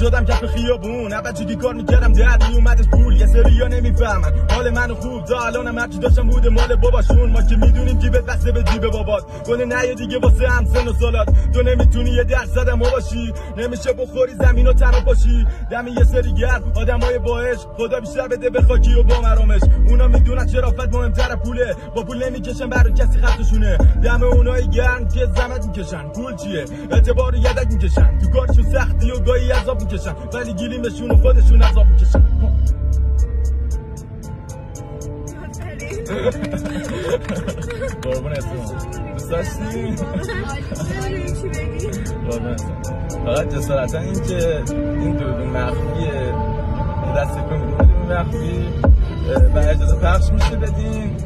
شدم کف خیابون بچگی کار میکردم در میومد پول یه سریا نمیفهمن حال منو خوب تا الانم هرچی داشتم بوده مال باباشون ما که میدونیم جیبت بسته به جیب بابات گل نه دیگه واسه همسن و سالات تو نمیتونی یه درصد ما باشی نمیشه بخوری زمین و تنها باشی دم یه سری گرم آدمای باهش خدا بیشتر بده به خاکی و با مرامش اونا میدونن شرافت مهمتره پوله با پول نمیکشن برای کسی خطشونه دم اونای گرم که زحمت میکشن پول چیه اعتبار یدک میکشن تو کارشون سختی و گاهی عذاب میکشن ولی گیریمشون و خودشون عذاب میکشن قربون اسم دوست داشتی؟ فقط جسارتا این که این دوربین مخفیه دست کن دوربین مخفی و اجازه پخش میشه بدین